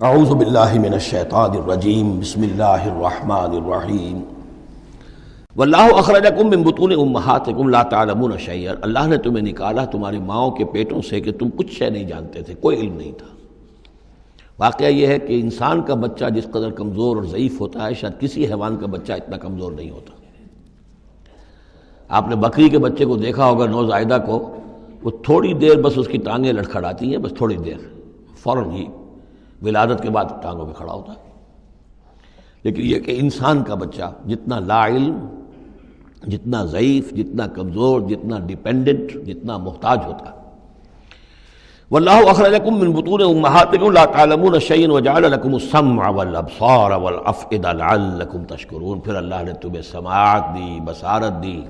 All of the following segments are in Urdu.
اعوذ باللہ من الشیطان الرجیم بسم اللہ الرحمن الرحیم واللہ اخرجکم من بطون امہاتکم لا تعلمون شیئا، اللہ نے تمہیں نکالا تمہاری ماؤں کے پیٹوں سے کہ تم کچھ شے نہیں جانتے تھے، کوئی علم نہیں تھا۔ واقعہ یہ ہے کہ انسان کا بچہ جس قدر کمزور اور ضعیف ہوتا ہے شاید کسی حیوان کا بچہ اتنا کمزور نہیں ہوتا۔ آپ نے بکری کے بچے کو دیکھا ہوگا، نوزائیدہ کو، وہ تھوڑی دیر بس اس کی ٹانگیں لڑکھڑاتی ہیں، بس تھوڑی دیر، فوراً ہی ولادت کے بعد ٹانگوں پہ کھڑا ہوتا ہے۔ لیکن یہ کہ انسان کا بچہ جتنا لا علم، جتنا ضعیف، جتنا کمزور، جتنا ڈیپینڈنٹ، جتنا محتاج ہوتا ہے۔ واللہ اخرجکم من بطون امہاتکم لا تعلمون شیئا وجعل لکم السمع والابصار والافئدہ لعلکم تشکرون، پھر اللہ نے تمہیں سماعت دی، بصارت دی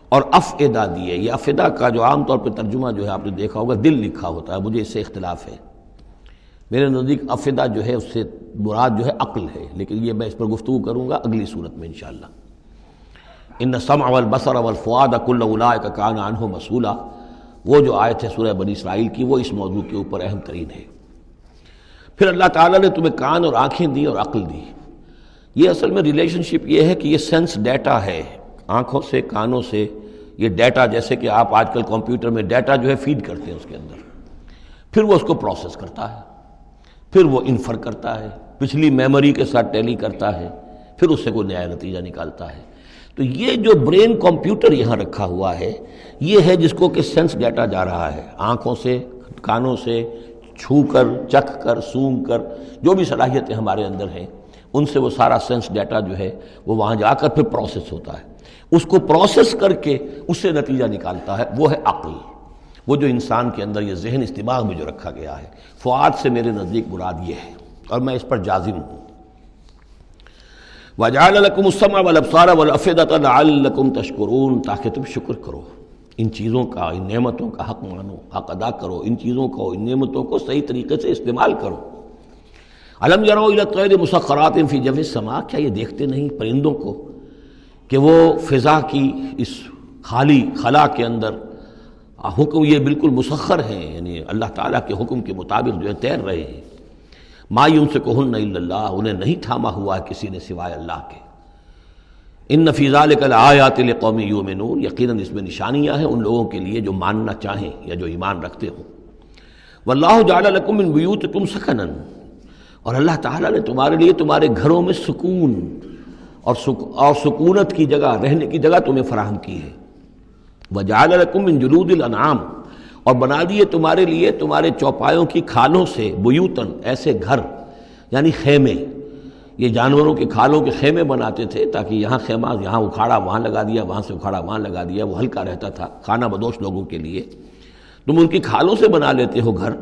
اور افئدہ دی ہے۔ یہ افئدہ کا جو عام طور پہ ترجمہ جو ہے آپ نے دیکھا ہوگا دل لکھا ہوتا ہے، مجھے اس سے اختلاف ہے۔ میرے نزدیک افئدہ جو ہے اس سے مراد جو ہے عقل ہے، لیکن یہ میں اس پر گفتگو کروں گا اگلی صورت میں انشاءاللہ۔ ان السمع والبصر والفؤاد کل اولئک کان عنہ مسئولا، وہ جو آیت ہے سورہ بنی اسرائیل کی، وہ اس موضوع کے اوپر اہم ترین ہے۔ پھر اللہ تعالیٰ نے تمہیں کان اور آنکھیں دی اور عقل دی۔ یہ اصل میں ریلیشن شپ یہ ہے کہ یہ سینس ڈیٹا ہے، آنکھوں سے، کانوں سے یہ ڈیٹا، جیسے کہ آپ آج کل کمپیوٹر میں ڈیٹا جو ہے فیڈ کرتے ہیں اس کے اندر، پھر وہ اس کو پروسیس کرتا ہے، پھر وہ انفر کرتا ہے، پچھلی میموری کے ساتھ ٹیلی کرتا ہے، پھر اس سے کوئی نیا نتیجہ نکالتا ہے۔ تو یہ جو برین کمپیوٹر یہاں رکھا ہوا ہے، یہ ہے جس کو کہ سینس ڈیٹا جا رہا ہے، آنکھوں سے، کانوں سے، چھو کر، چکھ کر، سونگھ کر، جو بھی صلاحیتیں ہمارے اندر ہیں ان سے وہ سارا سینس ڈیٹا جو ہے وہ وہاں جا کر پھر پروسیس ہوتا ہے، اس کو پروسیس کر کے اس سے نتیجہ نکالتا ہے، وہ ہے عقل، وہ جو انسان کے اندر یہ ذہن اس دماغ میں جو رکھا گیا ہے۔ فؤاد سے میرے نزدیک مراد یہ ہے، اور میں اس پر جازم ہوں۔ وَجَعَلَ لَكُمُ السَّمْعَ وَالْأَبْصَارَ وَالْأَفْئِدَةَ لَعَلَّكُمْ تَشْكُرُونَ، تاکہ تم شکر کرو، ان چیزوں کا، ان نعمتوں کا حق مانو، حق ادا کرو، ان چیزوں کو، ان نعمتوں کو صحیح طریقے سے استعمال کرو۔ أَلَمْ يَرَوْا إِلَى الطَّيْرِ مُسَخَّرَاتٍ فِي جَوِّ السَّمَاءِ، کیا یہ دیکھتے نہیں پرندوں کو کہ وہ فضا کی اس خالی خلا کے اندر حکم یہ بالکل مسخر ہیں، یعنی اللہ تعالیٰ کے حکم کے مطابق جو ہے تیر رہے ہیں۔ ما یمسکہن الا اللہ، انہیں نہیں تھاما ہوا ہے کسی نے سوائے اللہ کے۔ ان فی ذلک لآیات لقوم یؤمنون، یقیناً اس میں نشانیاں ہیں ان لوگوں کے لیے جو ماننا چاہیں یا جو ایمان رکھتے ہوں۔ واللہ جعل لکم من بیوتکم سکنا، اور اللہ تعالیٰ نے تمہارے لیے تمہارے گھروں میں سکون اور سکونت کی جگہ، رہنے کی جگہ تمہیں فراہم کی ہے۔ وَجَعَلَ لَكُم مِّن جُلُودِ الْأَنْعَامِ، اور بنا دیے تمہارے لیے تمہارے چوپایوں کی کھالوں سے بیوتن، ایسے گھر یعنی خیمے۔ یہ جانوروں کے کھالوں کے خیمے بناتے تھے تاکہ یہاں خیمہ، یہاں اکھاڑا وہاں لگا دیا، وہاں سے اکھاڑا وہاں لگا دیا، وہ ہلکا رہتا تھا خانہ بدوش لوگوں کے لیے۔ تم ان کی کھالوں سے بنا لیتے ہو گھر،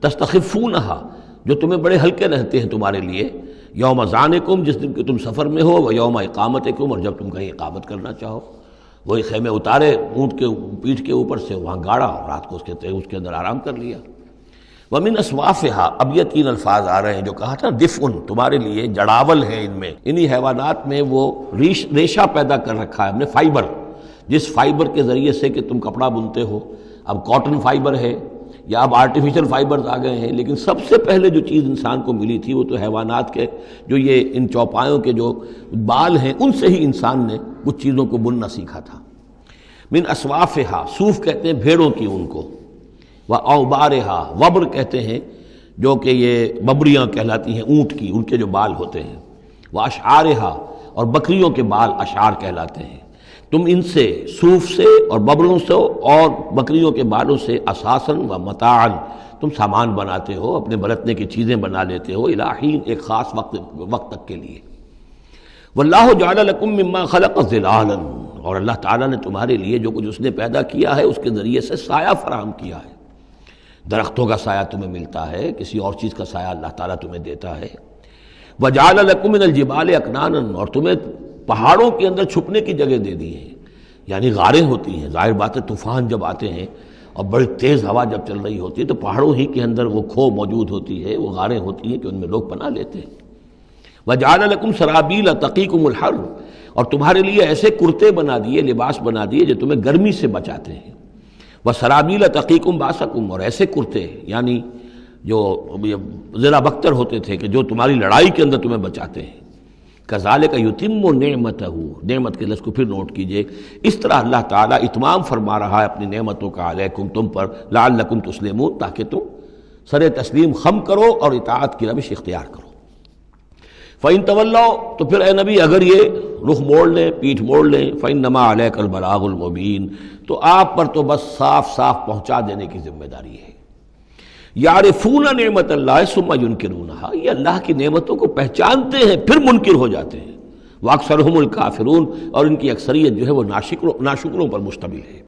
تستخفونہا، جو تمہیں بڑے ہلکے رہتے ہیں تمہارے لیے، یوم ذانکم، جس دن کہ تم سفر میں ہو، و یوم اقامتکم، اور جب تم کہیں اقامت کرنا چاہو۔ وہی خیمے اتارے اونٹ کے پیٹھ کے اوپر سے، وہاں گاڑا، رات کو اس کے اندر آرام کر لیا۔ وَمِنْ أَصْوَافِهَا، اب یہ تین الفاظ آ رہے ہیں جو کہا تھا دفء، تمہارے لیے جڑاول ہے ان میں، انہی حیوانات میں وہ ریشہ پیدا کر رکھا ہے ہم نے، فائبر، جس فائبر کے ذریعے سے کہ تم کپڑا بنتے ہو۔ اب کاٹن فائبر ہے یا اب آرٹیفیشل فائبرز آ گئے ہیں، لیکن سب سے پہلے جو چیز انسان کو ملی تھی وہ تو حیوانات کے جو یہ ان چوپایوں کے جو بال ہیں ان سے ہی انسان نے کچھ چیزوں کو بننا سیکھا تھا۔ من اصوافہا، صوف کہتے ہیں بھیڑوں کی اون کو، واوبارہا، وبر کہتے ہیں جو کہ یہ ببریاں کہلاتی ہیں اونٹ کی، ان کے جو بال ہوتے ہیں، واشعارہا، اور بکریوں کے بال اشعار کہلاتے ہیں۔ تم ان سے، صوف سے اور ببروں سے اور بکریوں کے بالوں سے، اساساً و متاعاً، تم سامان بناتے ہو، اپنے برتنے کی چیزیں بنا لیتے ہو، الی حین، ایک خاص وقت تک کے لیے۔ واللہ جعل لکم مما خلق ظلالا، اور اللہ تعالیٰ نے تمہارے لیے جو کچھ اس نے پیدا کیا ہے اس کے ذریعے سے سایہ فراہم کیا ہے۔ درختوں کا سایہ تمہیں ملتا ہے، کسی اور چیز کا سایہ اللہ تعالیٰ تمہیں دیتا ہے۔ وجعل لکم من الجبال اکنانا، اور تمہیں پہاڑوں کے اندر چھپنے کی جگہ دے دی ہے، یعنی غاریں ہوتی ہیں، ظاہر بات ہے طوفان جب آتے ہیں اور بڑی تیز ہوا جب چل رہی ہوتی ہے تو پہاڑوں ہی کے اندر وہ کھو موجود ہوتی ہے، وہ غاریں ہوتی ہیں کہ ان میں لوگ پناہ لیتے ہیں۔ وجعل لکم سرابیل تقیکم الحر، اور تمہارے لیے ایسے کرتے بنا دیے، لباس بنا دیے جو تمہیں گرمی سے بچاتے ہیں۔ وسرابیل تقیکم باسکم، اور ایسے کرتے یعنی جو ذرا بختر ہوتے تھے کہ جو تمہاری لڑائی کے اندر تمہیں بچاتے ہیں. کذالک یتم نعمتہ، نعمت کے لفظ کو پھر نوٹ کیجئے، اس طرح اللہ تعالیٰ اتمام فرما رہا ہے اپنی نعمتوں کا علیکم تم پر، لعلکم تسلمون، تاکہ تم سر تسلیم خم کرو اور اطاعت کی روش اختیار کرو. فَإِن تَوَلَّوْا، تو پھر اے نبی اگر یہ رخ موڑ لیں، پیٹھ موڑ لیں، فَإِنَّمَا عَلَيْكَ الْبَلَاغُ الْمُبِينُ، تو آپ پر تو بس صاف صاف پہنچا دینے کی ذمہ داری ہے. یعرفون نعمت اللہ ثم ینکرونہا، یہ اللہ کی نعمتوں کو پہچانتے ہیں پھر منکر ہو جاتے ہیں. وَأَكْثَرُهُمُ الْكَافِرُونَ، اور ان کی اکثریت جو ہے وہ ناشکروں پر مشتمل ہے.